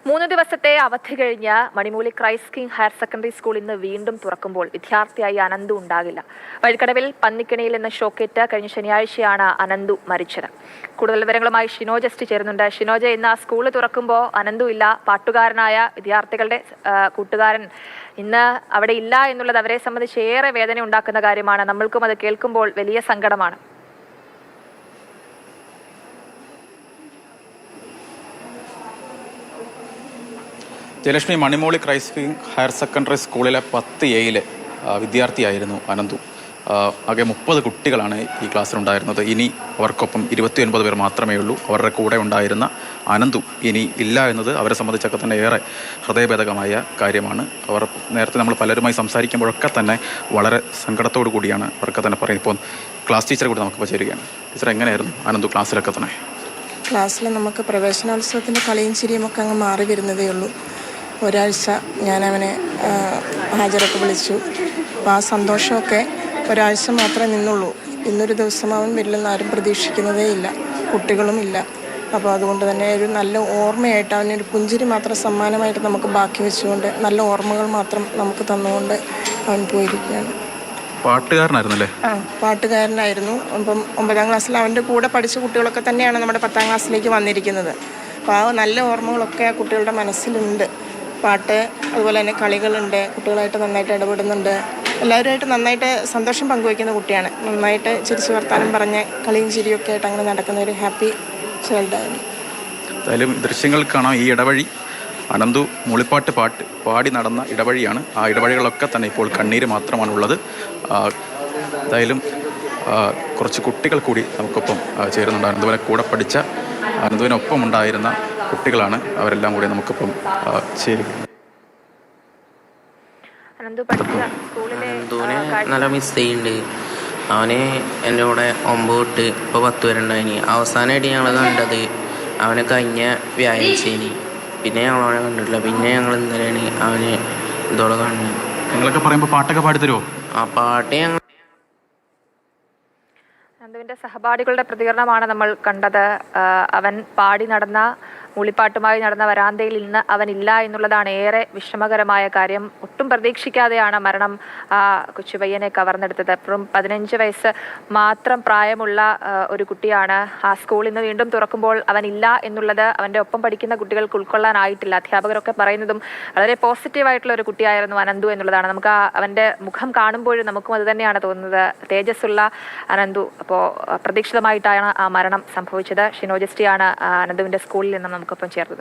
3 ദിവസത്തെ അവധി കഴിഞ്ഞ Manimooli Christ king higher secondary school ഇന്ന് വീണ്ടും തുറക്കുമ്പോൾ വിദ്യാർത്ഥിയായി അനന്തു ഉണ്ടാകില്ല. വഴിക്കടവിൽ പന്നിക്കണിയിൽ നിന്ന് ഷോക്കേറ്റ് കഴിഞ്ഞ ശനിയാഴ്ചയാണ് അനന്തു മരിച്ചത്. കൂടുതൽ വിവരങ്ങളുമായി ഷിനോജ് എസ് ചേരുന്നുണ്ട്. ഷിനോജ്, ഇന്ന് ആ സ്കൂൾ തുറക്കുമ്പോൾ അനന്തു ഇല്ല. പാട്ടുകാരനായ വിദ്യാർത്ഥികളുടെ കൂട്ടുകാരൻ ഇന്ന് അവിടെ ഇല്ല എന്നുള്ളത് അവരെ സംബന്ധിച്ച് ഏറെ വേദന ഉണ്ടാക്കുന്ന കാര്യമാണ്. നമ്മൾക്കും അത് കേൾക്കുമ്പോൾ വലിയ സങ്കടമാണ്. Jayalakshmi, Manimooli Christ king higher secondary സ്കൂളിലെ 10A വിദ്യാർത്ഥിയായിരുന്നു അനന്തു. ആകെ 30 കുട്ടികളാണ് ഈ ക്ലാസ്സിലുണ്ടായിരുന്നത്. ഇനി അവർക്കൊപ്പം 29 പേർ മാത്രമേ ഉള്ളൂ. അവരുടെ കൂടെ ഉണ്ടായിരുന്ന അനന്തു ഇനി ഇല്ല എന്നത് അവരെ സംബന്ധിച്ചൊക്കെ തന്നെ ഏറെ ഹൃദയഭേദകമായ കാര്യമാണ്. അവർ നേരത്തെ നമ്മൾ പലരുമായി സംസാരിക്കുമ്പോഴൊക്കെ തന്നെ വളരെ സങ്കടത്തോടു കൂടിയാണ് അവർക്ക് തന്നെ പറയുന്നത്. ഇപ്പോൾ ക്ലാസ് ടീച്ചറെ കൂടി നമുക്കിപ്പോൾ ചേരുകയാണ്. ടീച്ചർ, എങ്ങനെയായിരുന്നു അനന്തു ക്ലാസ്സിലൊക്കെ തന്നെ? ക്ലാസ്സിൽ നമുക്ക് പ്രവേശനോത്സവത്തിൻ്റെ കളിയും ചിരിയും ഒക്കെ അങ്ങ് മാറി വരുന്നതേ ഉള്ളൂ. ഒരാഴ്ച ഞാൻ അവനെ ഹാജരൊക്കെ വിളിച്ചു. അപ്പോൾ ആ സന്തോഷമൊക്കെ ഒരാഴ്ച മാത്രമേ നിന്നുള്ളൂ. ഇന്നൊരു ദിവസം അവൻ വരില്ലെന്ന് ആരും പ്രതീക്ഷിക്കുന്നതേ ഇല്ല, കുട്ടികളുമില്ല. അപ്പോൾ അതുകൊണ്ട് തന്നെ ഒരു നല്ല ഓർമ്മയായിട്ട് അവനൊരു പുഞ്ചിരി മാത്രം സമ്മാനമായിട്ട് നമുക്ക് ബാക്കി വെച്ചുകൊണ്ട് നല്ല ഓർമ്മകൾ മാത്രം നമുക്ക് തന്നുകൊണ്ട് അവൻ പോയിരിക്കുകയാണ്. പാട്ടുകാരനായിരുന്നല്ലേ? പാട്ടുകാരനായിരുന്നു. അപ്പം 9ാം ക്ലാസ്സിൽ അവൻ്റെ കൂടെ പഠിച്ച കുട്ടികളൊക്കെ തന്നെയാണ് നമ്മുടെ 10ാം ക്ലാസ്സിലേക്ക് വന്നിരിക്കുന്നത്. അപ്പോൾ ആ നല്ല ഓർമ്മകളൊക്കെ ആ കുട്ടികളുടെ മനസ്സിലുണ്ട്. പാട്ട്, അതുപോലെ തന്നെ കളികളുണ്ട്, കുട്ടികളായിട്ട് നന്നായിട്ട് ഇടപെടുന്നുണ്ട്. എല്ലാവരുമായിട്ട് നന്നായിട്ട് സന്തോഷം പങ്കുവയ്ക്കുന്ന കുട്ടിയാണ്. നന്നായിട്ട് ചിരിച്ചു വർത്താനം പറഞ്ഞ് കളിയും ചിരിയൊക്കെ ആയിട്ട് അങ്ങനെ നടക്കുന്ന ഒരു ഹാപ്പി ചൈൽഡായിരുന്നു. എന്തായാലും ദൃശ്യങ്ങൾ കാണാം. ഈ ഇടവഴി അനന്തു മൂളിപ്പാട്ട് പാടി നടന്ന ഇടവഴിയാണ്. ആ ഇടവഴികളൊക്കെ തന്നെ ഇപ്പോൾ കണ്ണീര് മാത്രമാണുള്ളത്. എന്തായാലും കുറച്ച് കുട്ടികൾ കൂടി നമുക്കൊപ്പം ചേരുന്നുണ്ടായിരുന്നു. അതുപോലെ കൂടെ പഠിച്ച അനന്തുവിനൊപ്പം ഉണ്ടായിരുന്ന കുട്ടികളാണ്. അവരെല്ലാം കൂടി നമുക്കിപ്പം ചേരും. അനന്തുവിനെ നല്ല മിസ് ചെയ്യുന്നുണ്ട്. അവന് എൻ്റെ കൂടെ 9 തൊട്ട് ഇപ്പോൾ 10 വരെ ഉണ്ടായിനി. അവസാനമായിട്ട് ഞങ്ങൾ കണ്ടത് അവനെ കഴിഞ്ഞ വ്യാഴാഴ്ചയിനി. പിന്നെ ഞങ്ങളവനെ കണ്ടിട്ടില്ല. പിന്നെ ഞങ്ങൾ ഇന്നലെയാണ് അവന് ഇതോടെ കാണുന്നത്. നിങ്ങളൊക്കെ പറയുമ്പോൾ പാട്ടൊക്കെ പാടിത്തരുമോ? ആ പാട്ട് ഞങ്ങൾ അനന്തുവിന്റെ സഹപാഠികളുടെ പ്രതികരണമാണ് നമ്മൾ കണ്ടത്. അവൻ പാടി നടന്ന മൂളിപ്പാട്ടുമായി നടന്ന വരാന്തയിൽ ഇന്ന് അവനില്ല എന്നുള്ളതാണ് ഏറെ വിഷമകരമായ കാര്യം. ഒട്ടും പ്രതീക്ഷിക്കാതെയാണ് മരണം ആ കൊച്ചുപയ്യനെ കവർന്നെടുത്തത്. ഇപ്പം 15 വയസ്സ് മാത്രം പ്രായമുള്ള ഒരു കുട്ടിയാണ്. ആ സ്കൂൾ ഇന്ന് വീണ്ടും തുറക്കുമ്പോൾ അവനില്ല എന്നുള്ളത് അവൻ്റെ ഒപ്പം പഠിക്കുന്ന കുട്ടികൾക്ക് ഉൾക്കൊള്ളാനായിട്ടില്ല. അധ്യാപകരൊക്കെ പറയുന്നതും വളരെ പോസിറ്റീവായിട്ടുള്ള ഒരു കുട്ടിയായിരുന്നു അനന്തു എന്നുള്ളതാണ്. നമുക്ക് അവൻ്റെ മുഖം കാണുമ്പോഴും നമുക്കും അത് തന്നെയാണ് തോന്നുന്നത്. തേജസ്സുള്ള അനന്തു. അപ്പോൾ പ്രതീക്ഷിതമായിട്ടാണ് ആ മരണം സംഭവിച്ചത്. ഷിനോജസ്റ്റിയാണ് അനന്തുവിൻ്റെ സ്കൂളിൽ നിന്നും നമുക്കൊപ്പം ചേർന്നത്.